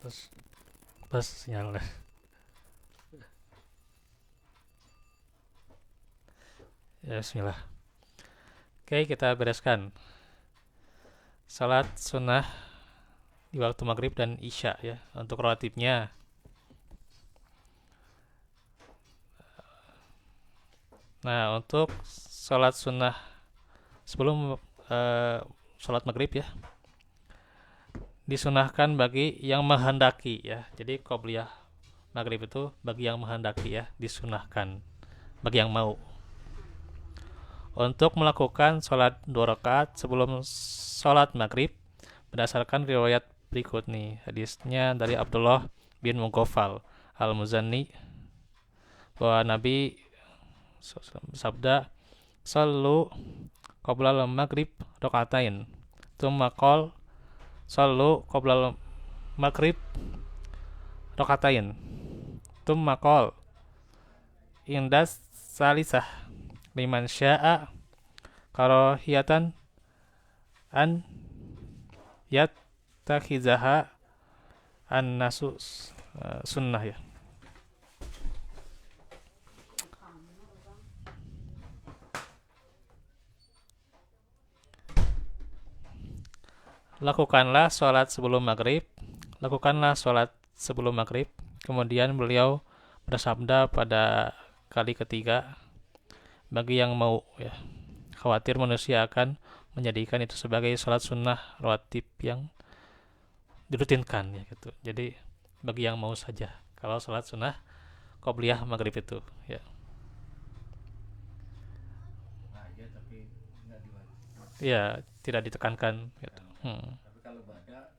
Terus pas sinyal. Ya, bismillah. Oke, kita bereskan. Salat sunnah di waktu maghrib dan isya ya. Untuk rawatibnya. Nah, untuk salat sunnah sebelum salat maghrib ya, disunahkan bagi yang menghendaki ya. Jadi qobliyah maghrib itu bagi yang menghendaki ya, disunahkan bagi yang mau. Untuk melakukan sholat 2 rakaat sebelum sholat maghrib berdasarkan riwayat berikut nih. Hadisnya dari Abdullah bin Mughaffal al-Muzanni bahwa Nabi bersabda, "Sallu qabla al-maghrib rakaatain." Tsumma qol, "Sallu qabla al-maghrib rakaatain." Tsumma qol, "Indas salisah liman sya'a karahiyatan an yatakhizaha an nasu sunnah ya." Lakukanlah sholat sebelum maghrib. Lakukanlah sholat sebelum maghrib. Kemudian beliau bersabda pada kali ketiga, bagi yang mau ya, khawatir manusia akan menjadikan itu sebagai sholat sunnah rawatib yang dirutinkan ya gitu. Jadi bagi yang mau saja kalau sholat sunnah qobliyah maghrib itu ya. Nah, iya tapi nggak diwajib. Ya tidak ditekankan gitu. Tapi kalau bada,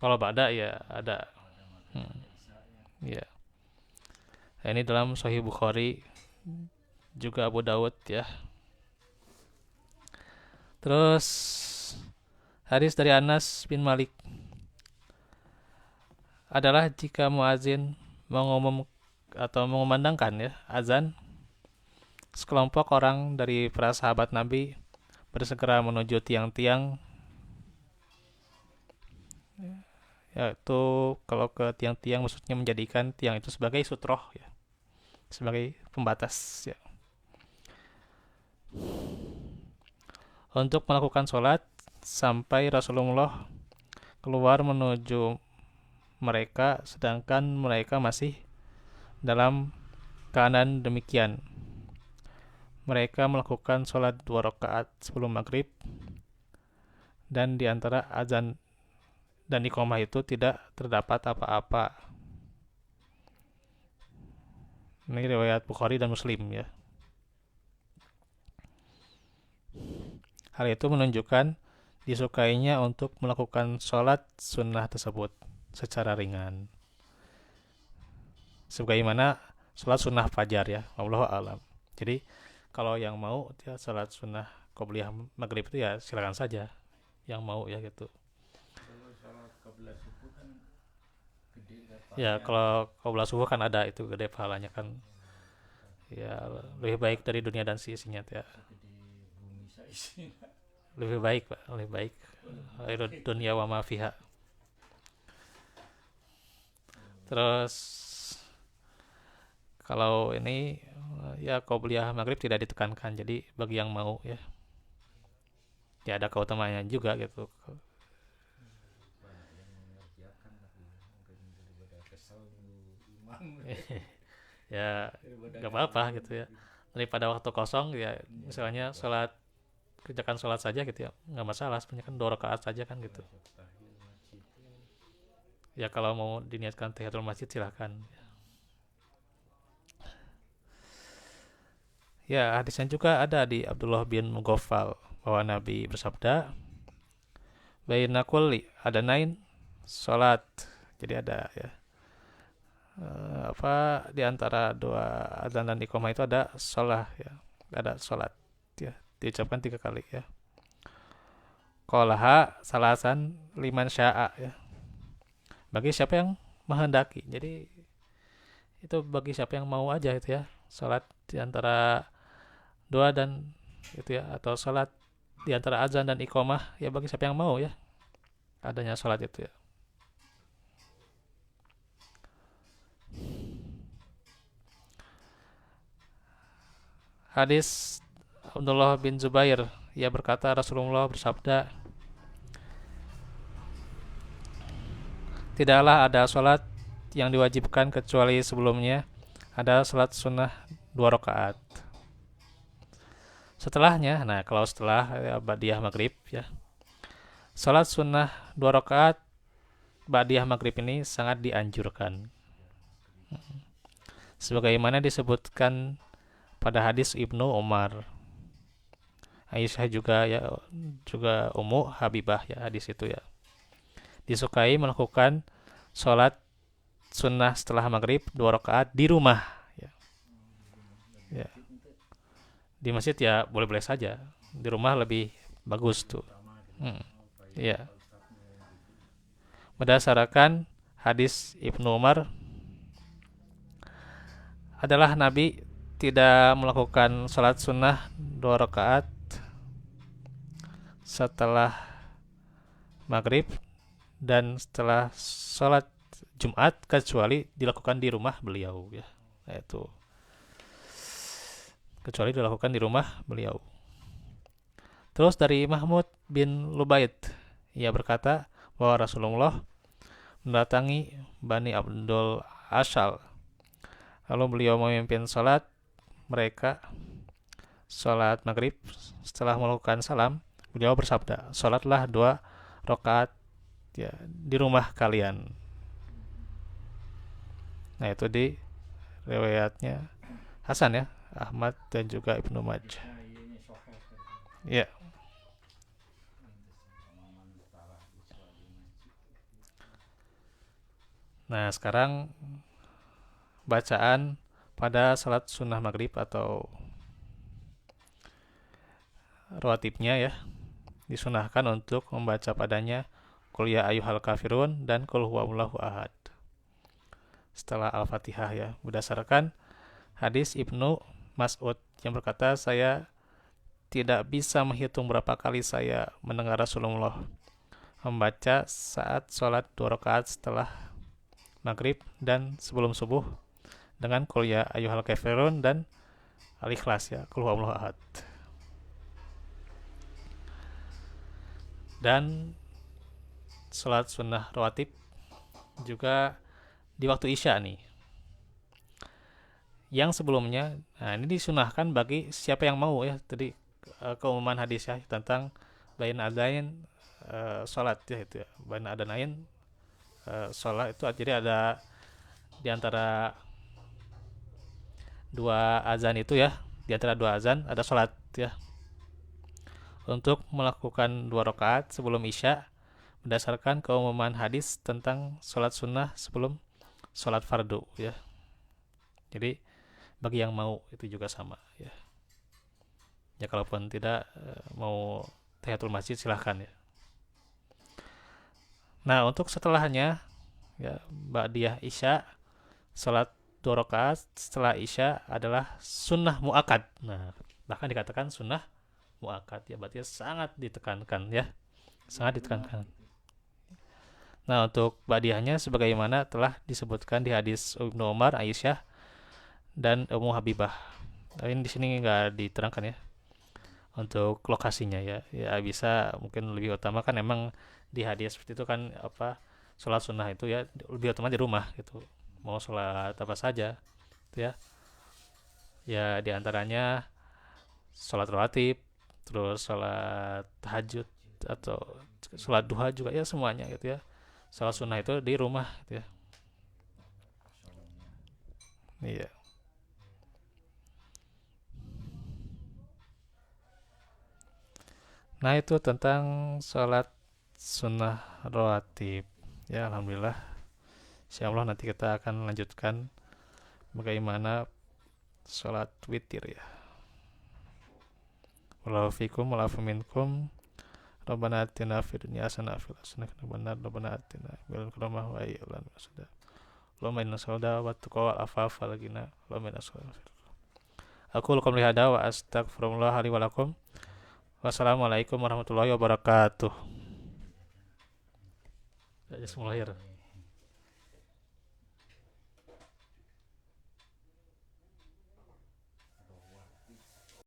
Kalau ba'da ya ada. bada maghrib Hmm. bada isya ya. Ya. Nah, ini dalam Sahih Bukhari juga Abu Dawud ya. Terus hadis dari Anas bin Malik adalah jika muazin mengumum atau mengumandangkan ya azan, sekelompok orang dari para sahabat Nabi bersegera menuju tiang-tiang, yaitu kalau ke tiang-tiang maksudnya menjadikan tiang itu sebagai sutroh ya, sebagai pembatas ya, untuk melakukan sholat sampai Rasulullah keluar menuju mereka sedangkan mereka masih dalam keadaan demikian. Mereka melakukan sholat 2 rakaat sebelum maghrib dan di antara azan dan iqamah itu tidak terdapat apa-apa. Ini riwayat Bukhari dan Muslim ya. Hal itu menunjukkan disukainya untuk melakukan sholat sunnah tersebut secara ringan. Sebagaimana sholat sunnah fajar ya, Wallahu a'lam. Jadi kalau yang mau ya sholat sunnah qobliyah maghrib itu ya silakan saja yang mau ya gitu. Kalau sholat qabla subuh kan gede Ya pahalanya. kalau qobliyah subuh kan ada itu gede pahalanya kan. Ya lebih baik dari dunia dan seisinya ya. Segede bumi seisinya. Lebih baik Pak, lebih baik. Khairud dunya wa ma fiha. Terus kalau ini ya qobliyah maghrib tidak ditekankan, jadi bagi yang mau ya, ya ada keutamaannya juga gitu. Banyak yang mengerjakan tapi mungkin daripada kesel nunggu imam. Ya Daripada nggak nggak apa-apa imam gitu ya. tapi Daripada waktu kosong ya, misalnya iya, sholat kerjakan sholat saja gitu ya, nggak masalah. Sebenarnya kan 2 rakaat saja kan gitu. tahiyul masjid. Ya kalau mau diniatkan tahiyatul masjid silahkan. Ya hadisnya juga ada di Abdullah bin Mughaffal bahwa Nabi bersabda, baina kulli ada nain sholat. Jadi ada ya apa di antara dua adzan dan iqamah itu ada sholat ya, ada sholat ya, diucapkan 3 kali ya. Qolaha salasan liman sya'a ya, bagi siapa yang menghendaki. Jadi itu bagi siapa yang mau aja itu ya, sholat di antara dua dan itu ya, atau sholat di antara azan dan iqamah ya bagi siapa yang mau ya adanya sholat itu ya. hadis Abdullah bin Zubair, ia berkata Rasulullah bersabda, tidaklah ada sholat yang diwajibkan kecuali sebelumnya ada sholat sunnah 2 rakaat. Setelahnya, nah kalau setelah ba'diyah maghrib ya, sholat sunnah 2 rakaat ba'diyah maghrib ini sangat dianjurkan. Sebagaimana disebutkan pada hadis Ibnu Umar, Aisyah juga ya, juga Ummu Habibah ya, hadis itu ya. Disukai melakukan sholat sunnah setelah maghrib 2 rakaat di rumah ya. Ya. Di masjid ya boleh-boleh saja, di rumah lebih bagus tuh. Ya. Berdasarkan hadis Ibnu Umar adalah Nabi tidak melakukan sholat sunnah 2 rakaat setelah maghrib dan setelah sholat Jumat kecuali dilakukan di rumah beliau ya, itu kecuali dilakukan di rumah beliau. Terus dari Mahmud bin Lubaid, ia berkata bahwa Rasulullah mendatangi Bani Abdul Ashal, lalu beliau memimpin sholat mereka sholat maghrib. Setelah melakukan salam, beliau bersabda, sholatlah 2 rakaat ya di rumah kalian. Nah itu di riwayatnya Hasan ya, Ahmad dan juga Ibnu Majah. Ya. Nah sekarang bacaan pada salat sunnah maghrib atau rawatibnya ya, disunahkan untuk membaca padanya Qul ya ayyuhal kafirun dan Qul huwallahu ahad setelah Al-Fatihah ya, berdasarkan hadis Ibnu Mas'ud yang berkata, saya tidak bisa menghitung berapa kali saya mendengar Rasulullah membaca saat sholat 2 rakaat setelah maghrib dan sebelum subuh dengan Qul ya ayyuhal kafirun dan Al-Ikhlas ya, Qul huwallahu ahad. Dan sholat sunnah rawatib juga di waktu Isya nih, yang sebelumnya, nah ini disunahkan bagi siapa yang mau ya. Tadi keumuman hadis ya tentang bain adain sholat ya, itu ya, bain adanain sholat itu, jadi ada di antara 2 azan itu ya, di antara 2 azan ada sholat ya, untuk melakukan 2 rakaat sebelum Isya berdasarkan keumuman hadis tentang sholat sunnah sebelum sholat fardu ya. Jadi bagi yang mau itu juga sama ya. Ya kalaupun tidak mau tahiyatul masjid silahkan ya. Nah untuk setelahnya ya, ba'diyah Isya, sholat 2 rakaat setelah Isya adalah sunnah mu'akad. Nah bahkan dikatakan sunnah mu'akad ya, berarti sangat ditekankan ya, sangat ditekankan. Nah untuk ba'diyahnya sebagaimana telah disebutkan di hadis Ibnu Umar, Aisyah dan Ummu Habibah. Tapi di sini nggak diterangkan ya untuk lokasinya ya. Ya bisa mungkin lebih utama kan emang di hadis seperti itu kan, apa, sholat sunnah itu ya lebih utama di rumah gitu. Mau sholat apa saja gitu ya. Ya diantaranya sholat rawatib, terus sholat tahajud atau sholat duha juga ya, semuanya gitu ya. Sholat sunnah itu di rumah gitu ya. Iya. Nah itu tentang sholat sunnah rawatib ya. Alhamdulillah, insyaallah nanti kita akan lanjutkan bagaimana sholat witir ya. Wallahu fikum walafu minkum. Rabbana atina fid dunya hasanah wa fil akhirati hasanah Rabbana atina bil karamah wa ayyulan wasada. Allahumma inna salda wa tuqa wa afafa lagina. Allahumma inna salda. Aku lakum lihada wa astaghfirullah li wa lakum. Wassalamualaikum warahmatullahi wabarakatuh. Ya, bismillahirrahmanirrahim.